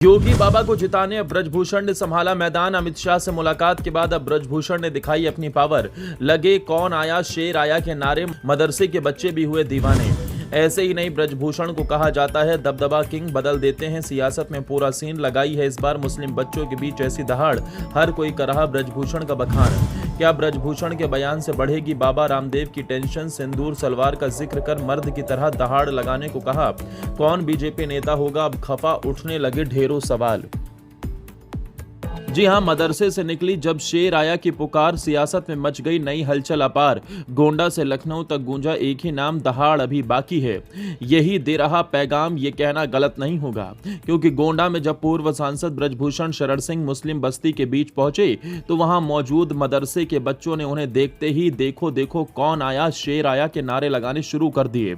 योगी बाबा को जिताने अब ब्रजभूषण ने संभाला मैदान। अमित शाह से मुलाकात के बाद अब ब्रजभूषण ने दिखाई अपनी पावर। लगे कौन आया शेर आया के नारे, मदरसे के बच्चे भी हुए दीवाने। ऐसे ही नहीं, ब्रजभूषण को कहा जाता है दबदबा किंग, बदल देते हैं सियासत में पूरा सीन। लगाई है इस बार मुस्लिम बच्चों के बीच ऐसी दहाड़, हर कोई कर रहा ब्रजभूषण का बखान। क्या ब्रजभूषण के बयान से बढ़ेगी बाबा रामदेव की टेंशन? सिंदूर सलवार का जिक्र कर मर्द की तरह दहाड़ लगाने को कहा। कौन बीजेपी नेता होगा? अब खफा उठने लगे ढेरों सवाल। जी हां, मदरसे से निकली जब शेर आया की पुकार, सियासत में मच गई नई हलचल अपार। गोंडा से लखनऊ तक गूंजा एक ही नाम, दहाड़ अभी बाकी है। यही दे रहा पैगाम, ये कहना गलत नहीं होगा, क्योंकि गोंडा में जब पूर्व सांसद ब्रजभूषण शरण सिंह मुस्लिम बस्ती के बीच पहुंचे तो वहां मौजूद मदरसे के बच्चों ने उन्हें देखते ही देखो देखो कौन आया शेर आया के नारे लगाने शुरू कर दिए।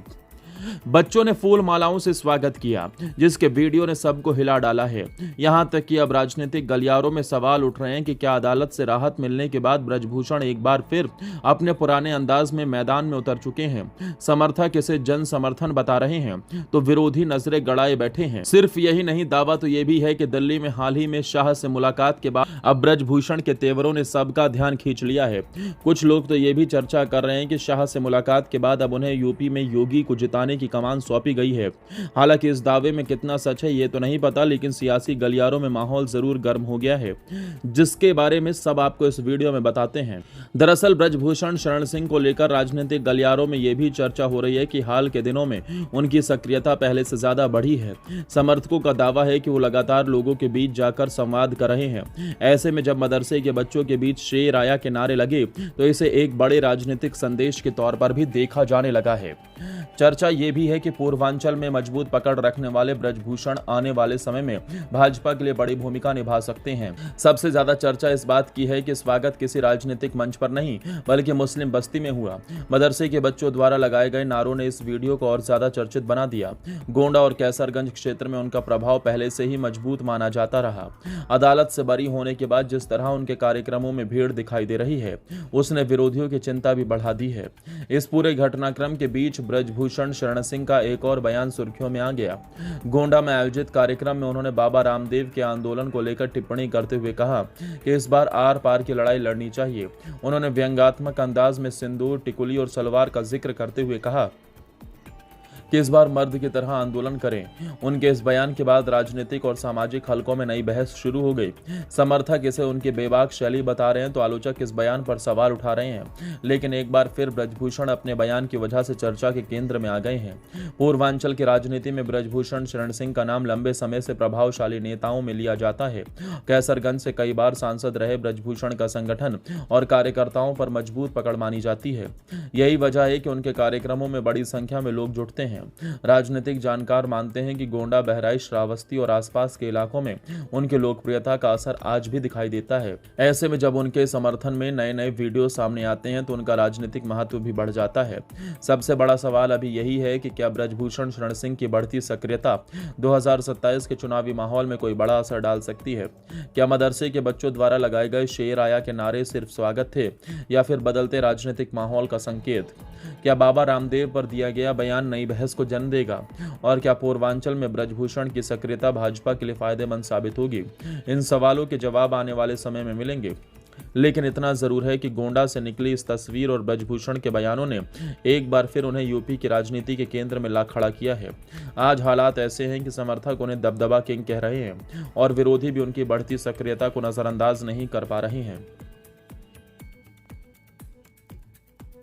बच्चों ने फूल मालाओं से स्वागत किया, जिसके वीडियो ने सबको हिला डाला है। यहां तक कि अब राजनीतिक गलियारों में सवाल उठ रहे हैं कि क्या अदालत से राहत मिलने के बाद ब्रजभूषण एक बार फिर अपने पुराने अंदाज में मैदान में उतर चुके हैं। समर्थक इसे जन समर्थन बता रहे हैं तो विरोधी नजरें गड़ाए बैठे हैं। सिर्फ यही नहीं, दावा तो यह भी है कि दिल्ली में हाल ही में शाह से मुलाकात के बाद अब ब्रजभूषण के तेवरों ने सबका ध्यान खींच लिया है। कुछ लोग तो ये भी चर्चा कर रहे हैं कि शाह से मुलाकात के बाद अब उन्हें यूपी में योगी को जिताने की कमान सौंपी गई है। हालांकि इस दावे में कितना सच है ये तो नहीं पता, लेकिन सियासी गलियारों में माहौल जरूर गर्म हो गया है, जिसके बारे में सब आपको इस वीडियो में बताते हैं। दरअसल ब्रजभूषण शरण सिंह को लेकर राजनीतिक गलियारों में यह भी चर्चा हो रही है कि हाल के दिनों में उनकी सक्रियता पहले से ज्यादा बढ़ी है। समर्थकों का दावा है कि वो लगातार लोगों के बीच जाकर संवाद कर रहे हैं। ऐसे में जब मदरसे के बच्चों के बीच शेर आया के नारे लगे तो इसे एक बड़े राजनीतिक संदेश के तौर पर भी देखा जाने लगा है। चर्चा यह भी है कि पूर्वांचल में मजबूत पकड़ रखने वाले ब्रजभूषण आने वाले समय में भाजपा के लिए बड़ी भूमिका निभा सकते हैं। सबसे ज्यादा चर्चा इस बात की है कि स्वागत किसी राजनीतिक मंच पर नहीं बल्कि मुस्लिम बस्ती में हुआ। मदरसे के बच्चों द्वारा लगाए गए नारों ने इस वीडियो को और ज्यादा चर्चित बना दिया। गोंडा और कैसरगंज क्षेत्र में उनका प्रभाव पहले से ही मजबूत माना जाता रहा। अदालत से बरी होने के बाद जिस तरह उनके कार्यक्रमों में भीड़ दिखाई दे रही है, उसने विरोधियों की चिंता भी बढ़ा दी है। इस पूरे घटनाक्रम के बीच ब्रजभूषण शरण सिंह का एक और बयान सुर्खियों में आ गया। गोंडा में आयोजित कार्यक्रम में उन्होंने बाबा रामदेव के आंदोलन को लेकर टिप्पणी करते हुए कहा कि इस बार आर पार की लड़ाई लड़नी चाहिए। उन्होंने व्यंग्यात्मक अंदाज में सिंदूर, टिकुली और सलवार का जिक्र करते हुए कहा कि इस बार मर्द की तरह आंदोलन करें। उनके इस बयान के बाद राजनीतिक और सामाजिक हलकों में नई बहस शुरू हो गई। समर्थक इसे उनकी बेबाक शैली बता रहे हैं तो आलोचक इस बयान पर सवाल उठा रहे हैं। लेकिन एक बार फिर ब्रजभूषण अपने बयान की वजह से चर्चा के केंद्र में आ गए हैं। पूर्वांचल की राजनीति में ब्रजभूषण शरण सिंह का नाम लंबे समय से प्रभावशाली नेताओं में लिया जाता है। कैसरगंज से कई बार सांसद रहे ब्रजभूषण का संगठन और कार्यकर्ताओं पर मजबूत पकड़ मानी जाती है। यही वजह है कि उनके कार्यक्रमों में बड़ी संख्या में लोग जुटते हैं। राजनीतिक जानकार मानते हैं कि गोंडा, बहराइच, श्रावस्ती और आसपास के इलाकों में उनकी लोकप्रियता का असर आज भी दिखाई देता है। ऐसे में जब उनके समर्थन में नए नए वीडियो सामने आते हैं तो उनका राजनीतिक महत्व भी बढ़ जाता है। सबसे बड़ा सवाल अभी यही है कि क्या ब्रजभूषण शरण सिंह की बढ़ती सक्रियता 2027 के चुनावी माहौल में कोई बड़ा असर डाल सकती है? क्या मदरसे के बच्चों द्वारा लगाए गए शेर आया के नारे सिर्फ स्वागत थे या फिर बदलते राजनीतिक माहौल का संकेत? क्या बाबा रामदेव पर दिया गया बयान नई बहस को जन्म देगा? और क्या पूर्वांचल में ब्रजभूषण की सक्रियता भाजपा के लिए फायदेमंद साबित होगी? इन सवालों के जवाब आने वाले समय में मिलेंगे। लेकिन इतना जरूर है कि गोंडा से निकली इस तस्वीर और ब्रजभूषण के बयानों ने एक बार फिर उन्हें यूपी की राजनीति के केंद्र में ला खड़ा किया है। आज हालात ऐसे हैं कि समर्थक उन्हें दबदबा किंग कह रहे हैं और विरोधी भी उनकी बढ़ती सक्रियता को नजरअंदाज नहीं कर पा रहे हैं।